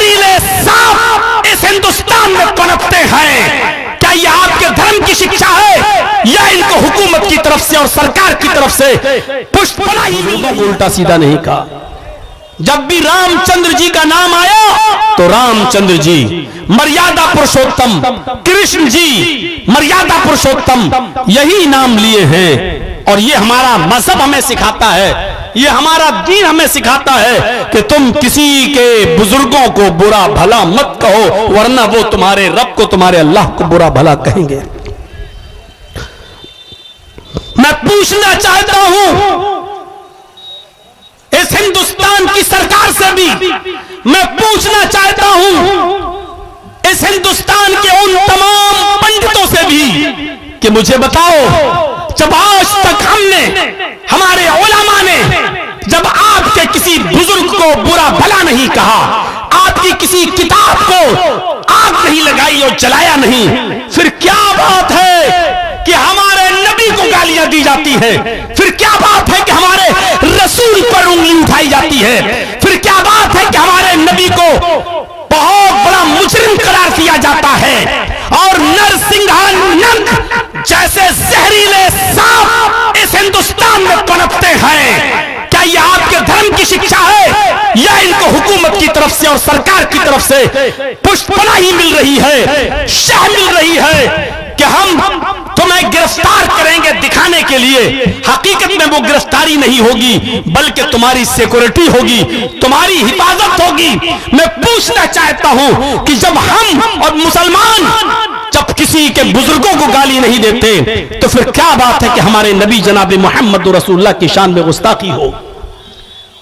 زہریلے سانپ اس ہندوستان میں پنپتے ہیں، کیا یہ آپ کے دھرم کی شکشا ہے یا ان کو حکومت کی طرف سے اور سرکار کی طرف سے پشت پناہی ملی؟ الٹا سیدھا نہیں کہا۔ جب بھی رام چندر جی کا نام آیا تو رام چندر جی مریادہ پرشوتم، کرشن جی مریادہ پرشوتم، یہی نام لیے ہیں۔ اور یہ ہمارا مذہب ہمیں سکھاتا ہے، یہ ہمارا دین ہمیں سکھاتا ہے کہ تم کسی کے بزرگوں کو برا بھلا مت کہو، ورنہ وہ تمہارے رب کو، تمہارے اللہ کو برا بھلا کہیں گے۔ میں پوچھنا چاہتا ہوں اس ہندوستان کی سرکار سے بھی، میں پوچھنا چاہتا ہوں اس ہندوستان کے ان تمام پنڈتوں سے بھی کہ مجھے بتاؤ، جب آج تک ہم نے، ہمارے علماء نے جب آپ کے کسی بزرگ کو برا بھلا نہیں کہا، آپ کی کسی کتاب کو آگ نہیں لگائی اور جلایا نہیں، پھر کیا بات ہے کہ ہمارے نبی کو گالیاں دی جاتی ہیں؟ پھر کیا بات ہے کہ ہمارے رسول پر انگلی اٹھائی جاتی ہے؟ پھر کیا بات ہے کہ ہمارے نبی کو بہت بڑا مجرم قرار دیا جاتا ہے اور نرسنگھانند جیسے زہریلے سانپ اس ہندوستان میں پنپتے ہیں؟ کیا یہ آپ کے دھرم کی شکشا ہے یا ان کو حکومت کی طرف سے اور سرکار کی طرف سے پشت پناہی مل رہی ہے، شہ مل رہی ہے کہ ہم تمہیں گرفتار کریں گے دکھانے کے لیے؟ حقیقت میں وہ گرفتاری نہیں ہوگی، بلکہ تمہاری سیکورٹی ہوگی، تمہاری حفاظت ہوگی۔ میں پوچھنا چاہتا ہوں کہ جب ہم اور مسلمان جب کسی کے بزرگوں کو گالی نہیں دیتے تو پھر کیا بات ہے کہ ہمارے نبی جناب محمد رسول اللہ کی شان میں گستاخی ہو؟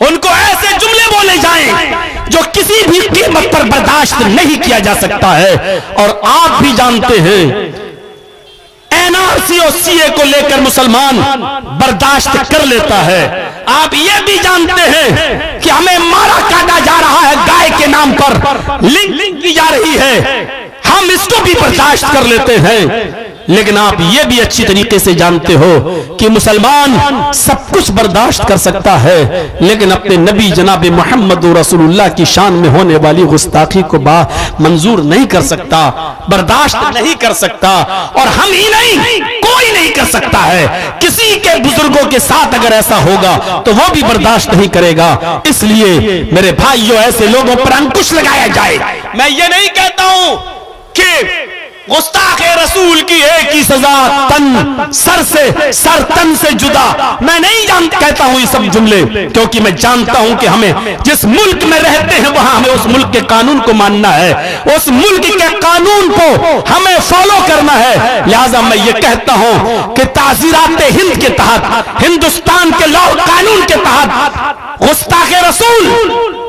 ان کو ایسے جملے بولے جائیں جو کسی بھی قیمت پر برداشت نہیں کیا جا سکتا ہے۔ اور آپ بھی جانتے ہیں NRC اور CA کو لے کر مسلمان برداشت کر لیتا ہے، آپ یہ بھی جانتے ہیں کہ ہمیں مارا کاٹا جا رہا ہے، گائے کے نام پر لنچ کی جا رہی ہے، ہم اس کو بھی برداشت کر لیتے ہیں۔ لیکن آپ یہ بھی اچھی طریقے سے جانتے ہو کہ مسلمان سب کچھ برداشت کر سکتا ہے، لیکن اپنے نبی جناب محمد رسول اللہ کی شان میں ہونے والی گستاخی کو منظور نہیں کر سکتا، برداشت نہیں کر سکتا۔ اور ہم ہی نہیں، کوئی نہیں کر سکتا ہے۔ کسی کے بزرگوں کے ساتھ اگر ایسا ہوگا تو وہ بھی برداشت نہیں کرے گا۔ اس لیے میرے بھائیوں، ایسے لوگوں پر انکش لگایا جائے۔ میں یہ نہیں کہتا ہوں کہ گستاخ رسول کی ایک ہی سزا، سر تن سے جدا۔ میں نہیں کہتا ہوں یہ سب جملے، کیونکہ میں جانتا ہوں کہ ہمیں جس ملک میں رہتے ہیں وہاں ہمیں اس ملک کے قانون کو ماننا ہے، اس ملک کے قانون کو ہمیں فالو کرنا ہے۔ لہذا میں یہ کہتا ہوں کہ تعزیرات ہند کے تحت، ہندوستان کے لاء قانون کے تحت گستاخ رسول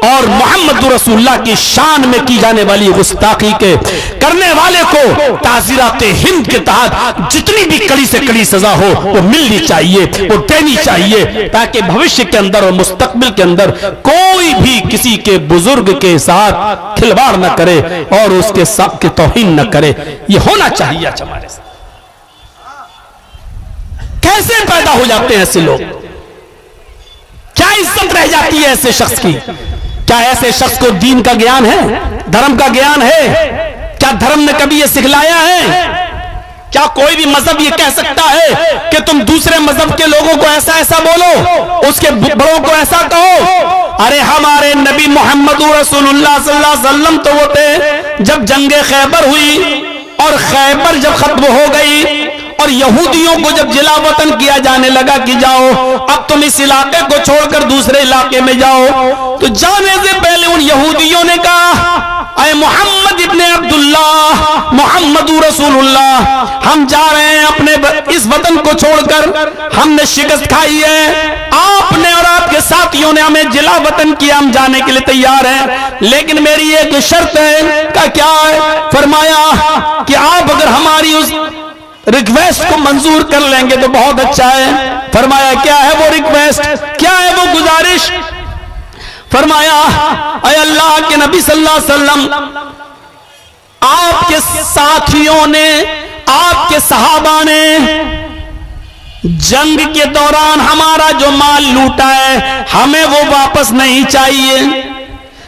اور محمد رسول اللہ کی شان میں کی جانے والی گستاخی کے کرنے والے کو تعزیرات ہند کے تحت جتنی بھی کڑی سے کڑی سزا ہو وہ ملنی چاہیے، وہ دینی چاہیے، تاکہ بھوشیہ کے اندر اور مستقبل کے اندر کوئی بھی کسی کے بزرگ کے ساتھ کھلواڑ نہ کرے اور اس کے ساتھ کی توہین نہ کرے۔ یہ ہونا چاہیے ہمارے ساتھ۔ کیسے پیدا ہو جاتے ہیں ایسے لوگ؟ کیا عزت رہ جاتی ہے ایسے شخص کی؟ کیا ایسے شخص کو دین کا گیان ہے، دھرم کا گیان ہے؟ کیا دھرم نے کبھی یہ سکھلایا ہے؟ کیا کوئی بھی مذہب یہ کہہ سکتا ہے کہ تم دوسرے مذہب کے لوگوں کو ایسا ایسا بولو، اس کے بڑوں کو ایسا کہو؟ ارے ہمارے نبی محمد رسول اللہ صلی اللہ علیہ وسلم تو وہ تھے جب جنگ خیبر ہوئی اور خیبر جب ختم ہو گئی اور یہودیوں کو جب جلا وطن کیا جانے لگا کہ جاؤ اب تم اس علاقے کو چھوڑ کر دوسرے علاقے میں جاؤ، تو جانے سے پہلے ان یہودیوں نے کہا اے محمد ابن عبداللہ، محمد رسول اللہ، ہم جا رہے ہیں اپنے اس وطن کو چھوڑ کر، ہم نے شکست کھائی ہے، آپ نے اور آپ کے ساتھیوں نے ہمیں جلا وطن کیا، ہم جانے کے لیے تیار ہیں، لیکن میری ایک شرط ہے۔ کہ کیا ہے؟ فرمایا کہ آپ اگر ہماری اس ریکویسٹ کو منظور کر لیں گے تو بہت اچھا ہے۔ فرمایا کیا ہے وہ ریکویسٹ، کیا ہے وہ گزارش؟ فرمایا اے اللہ کے نبی صلی اللہ علیہ وسلم، آپ کے ساتھیوں نے، آپ کے صحابہ نے جنگ کے دوران ہمارا جو مال لوٹا ہے ہمیں وہ واپس نہیں چاہیے،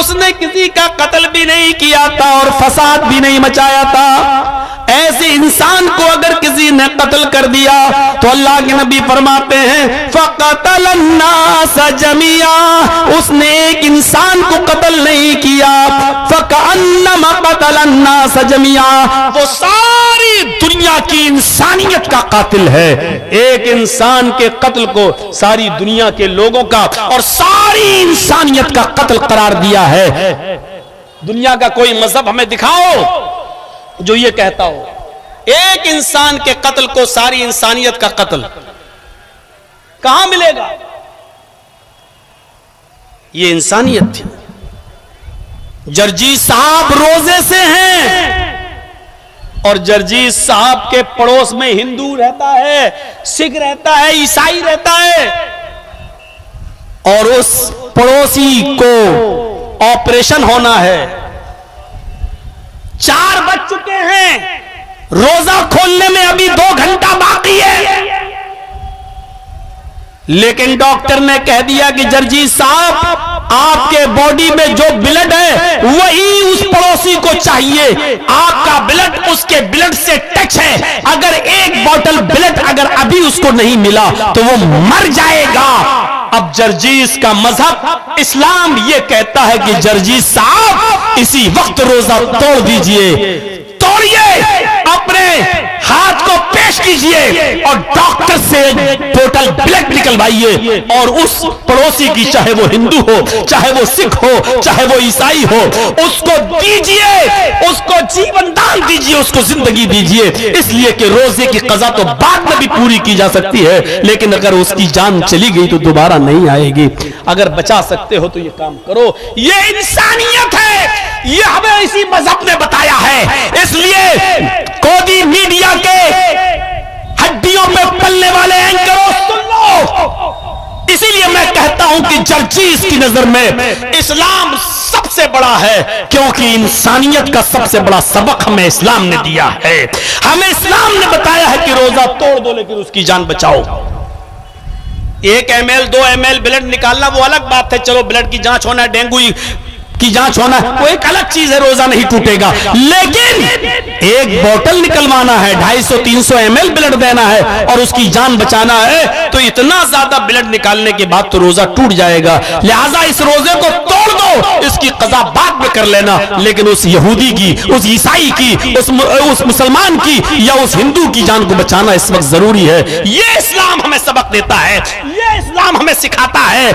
اس نے کسی کا قتل بھی نہیں کیا تھا اور فساد بھی نہیں مچایا تھا. ایسے انسان کو اگر کسی نے قتل کر دیا تو اللہ کے نبی فرماتے ہیں فَقَتَلَ النَّاسَ جَمِيعًا, اس نے ایک انسان کو قتل نہیں کیا, فَكَأَنَّمَا قَتَلَ النَّاسَ جَمِيعًا, وہ ساری دنیا کی انسانیت کا قاتل ہے. ایک انسان کے قتل کو ساری دنیا کے لوگوں کا اور ساری انسانیت کا قتل قرار دیا ہے. دنیا کا کوئی مذہب ہمیں دکھاؤ جو یہ کہتا ہو ایک انسان کے قتل کو ساری انسانیت کا قتل, کہاں ملے گا؟ یہ انسانیت تھی. جرجیس صاحب روزے سے ہیں اور جرجیس صاحب کے پڑوس میں ہندو رہتا ہے, سکھ رہتا ہے, عیسائی رہتا ہے, اور اس پڑوسی کو آپریشن ہونا ہے. 4 بج چکے ہیں, روزہ کھولنے میں ابھی 2 گھنٹہ باقی ہے, لیکن ڈاکٹر نے کہہ دیا کہ جرجیس صاحب آپ کے باڈی میں جو بلڈ ہے وہی اس پڑوسی کو چاہیے. آپ کا بلڈ اس کے بلڈ سے ٹچ ہے, اگر ایک بوتل بلڈ اگر ابھی اس کو نہیں ملا تو وہ مر جائے گا. اب جرجیس کا مذہب اسلام یہ کہتا ہے کہ جرجیس صاحب اسی وقت روزہ توڑ دیجئے, توڑیے, اپنے ہاتھ کو پیش کیجئے اور ڈاکٹر سے بوتل بلڈ نکلوائیے اور اس پڑوسی کی, چاہے وہ ہندو ہو, چاہے وہ سکھ ہو, چاہے وہ عیسائی ہو, اس کو دیجئے, اس کو جیون دان دیجئے, اس کو زندگی دیجئے. اس لیے کہ روزے کی قضا تو بعد میں بھی پوری کی جا سکتی ہے, لیکن اگر اس کی جان چلی گئی تو دوبارہ نہیں آئے گی. اگر بچا سکتے ہو تو یہ کام کرو. یہ انسانیت ہے, یہ ہمیں اسی مذہب نے بتایا ہے. اس لیے کودی میڈیا کے ہڈیوں پہ پلنے والے اینکروں سن لو, اسی لیے میں کہتا ہوں کہ جرجیس کی نظر میں اسلام سب سے بڑا ہے, کیونکہ انسانیت کا سب سے بڑا سبق ہمیں اسلام نے دیا ہے. ہمیں اسلام نے بتایا ہے کہ روزہ توڑ دو لیکن اس کی جان بچاؤ. 1 ml 2 ml بلڈ نکالنا وہ الگ بات ہے, چلو بلڈ کی جانچ ہونا ہے, ڈینگو کی جانچ ہونا ہے, وہ ایک الگ چیز ہے, روزہ نہیں ٹوٹے گا. لیکن ایک بوتل نکلوانا ہے, 250-300 ml بلڈ دینا ہے اور اس کی جان بچانا ہے, تو اتنا زیادہ بلڈ نکالنے کے بعد تو روزہ ٹوٹ جائے گا. لہٰذا اس روزے کو توڑ دو, اس کی قضا بعد میں کر لینا, لیکن اس یہودی کی, اس عیسائی کی, اس مسلمان کی یا اس ہندو کی جان کو بچانا اس وقت ضروری ہے. یہ اسلام ہمیں سبق دیتا ہے, یہ اسلام ہمیں سکھاتا ہے.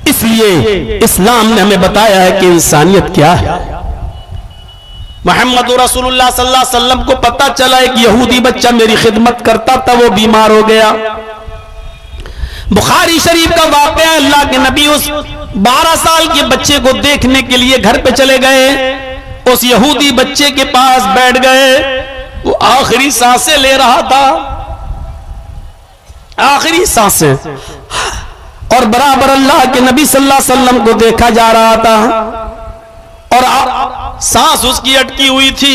اس لیے اسلام نے ہمیں بتایا ہے کہ انسانیت کیا ہے. محمد رسول اللہ صلی اللہ علیہ وسلم کو پتا چلا ایک یہودی بچہ میری خدمت کرتا تھا, وہ بیمار ہو گیا. بخاری شریف کا واقعہ ہے, اللہ کے نبی اس 12 سال کے بچے کو دیکھنے کے لیے گھر پہ چلے گئے. اس یہودی بچے کے پاس بیٹھ گئے, وہ آخری سانسیں لے رہا تھا, آخری سانسیں, اور برابر اللہ کے نبی صلی اللہ علیہ وسلم کو دیکھا جا رہا تھا اور سانس اس کی اٹکی ہوئی تھی.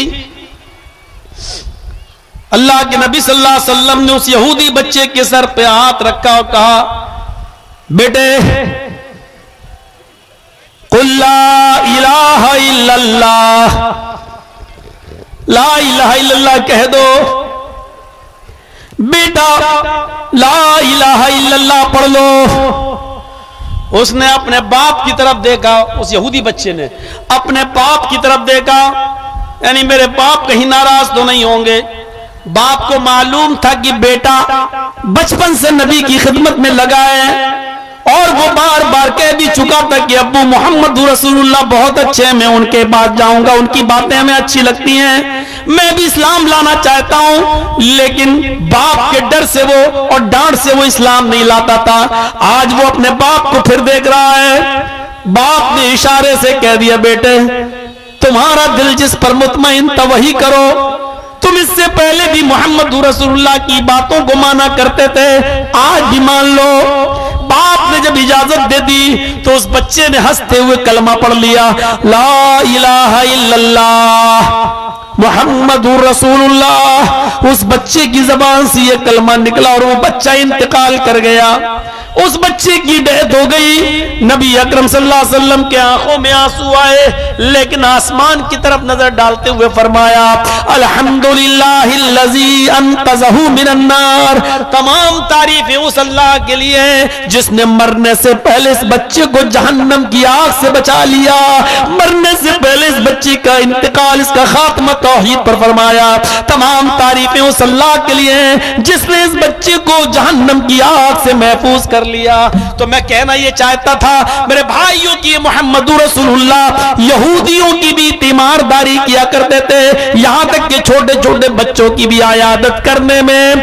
اللہ کے نبی صلی اللہ علیہ وسلم نے اس یہودی بچے کے سر پہ ہاتھ رکھا اور کہا, بیٹے قل لا الہ الا اللہ, لا الہ الا اللہ کہہ دو. بیٹا لا الہ الا اللہ پڑھ لو. اس نے اپنے باپ کی طرف دیکھا, اس یہودی بچے نے اپنے باپ کی طرف دیکھا, یعنی میرے باپ کہیں ناراض تو نہیں ہوں گے. باپ کو معلوم تھا کہ بیٹا بچپن سے نبی کی خدمت میں لگا ہے اور وہ بار بار کہہ بھی چکا تھا کہ ابو محمد رسول اللہ بہت اچھے ہیں, میں ان کے پاس جاؤں گا, ان کی باتیں ہمیں اچھی لگتی ہیں, میں بھی اسلام لانا چاہتا ہوں. لیکن باپ کے ڈر سے وہ اور ڈانٹ سے وہ اسلام نہیں لاتا تھا. آج وہ اپنے باپ کو پھر دیکھ رہا ہے. باپ نے اشارے سے کہہ دیا, بیٹے تمہارا دل جس پر مطمئن تھا وہی کرو. تم اس سے پہلے بھی محمد رسول اللہ کی باتوں کو مانا کرتے تھے, آج بھی مان لو. باپ نے جب اجازت دے دی تو اس بچے نے ہنستے ہوئے کلمہ پڑھ لیا, لا الہ الا اللہ محمد رسول اللہ. اس بچے کی زبان سے یہ کلمہ نکلا اور وہ بچہ انتقال کر گیا. اس بچے کی ڈیتھ ہو گئی. نبی اکرم صلی اللہ علیہ وسلم کے آنکھوں میں آنسو آئے, لیکن آسمان کی طرف نظر ڈالتے ہوئے فرمایا الحمدللہ الذی انقذہ من النار. تمام تعریفیں اس اللہ کے لیے ہیں جس نے مرنے سے پہلے اس بچے کو جہنم کی آگ سے بچا لیا, مرنے سے پہلے اس بچے کا انتقال, اس کا خاتمہ توحید پر فرمایا. تمام تعریفیں اس اللہ کے لیے ہیں جس نے اس بچے کو جہنم کی آگ سے محفوظ کر لیا. تو میں کہنا یہ چاہتا تھا میرے بھائیوں کی محمد رسول اللہ یہودیوں کی بھی تیمارداری کیا کرتے تھے, یہاں تک کہ چھوٹے چھوٹے بچوں کی بھی عیادت کرنے میں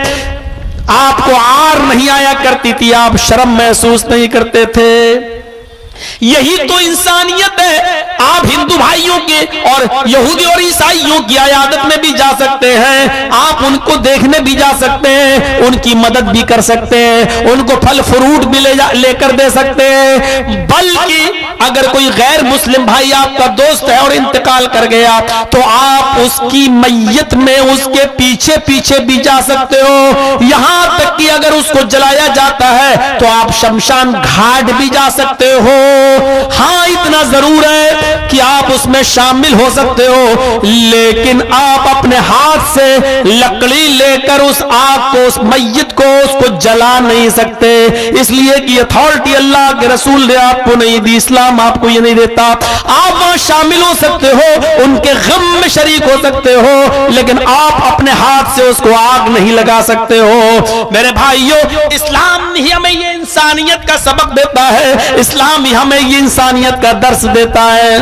آپ کو عار نہیں آیا کرتی تھی, آپ شرم محسوس نہیں کرتے تھے. یہی تو انسانیت ہے. آپ ہندو بھائیوں کے اور یہودی اور عیسائیوں کی عیادت میں بھی جا سکتے ہیں, آپ ان کو دیکھنے بھی جا سکتے ہیں, ان کی مدد بھی کر سکتے ہیں, ان کو پھل فروٹ بھی لے کر دے سکتے ہیں. بلکہ اگر کوئی غیر مسلم بھائی آپ کا دوست ہے اور انتقال کر گیا تو آپ اس کی میت میں اس کے پیچھے پیچھے بھی جا سکتے ہو, یہاں تک کہ اگر اس کو جلایا جاتا ہے تو آپ شمشان گھاٹ بھی جا سکتے ہو. ہاں اتنا ضرور ہے کہ آپ اس میں شامل ہو سکتے ہو, لیکن آپ اپنے ہاتھ سے لکڑی لے کر اس آگ کو, اس میت کو, اس کو جلا نہیں سکتے, اس لیے کہ اتھارٹی اللہ کے رسول نے آپ کو نہیں دی, اسلام آپ کو یہ نہیں دیتا. آپ وہاں شامل ہو سکتے ہو, ان کے غم میں شریک ہو سکتے ہو, لیکن آپ اپنے ہاتھ سے اس کو آگ نہیں لگا سکتے ہو. میرے بھائیوں, اسلام ہی ہمیں یہ انسانیت کا سبق دیتا ہے, اسلام ہی ہمیں یہ انسانیت کا درس دیتا ہے.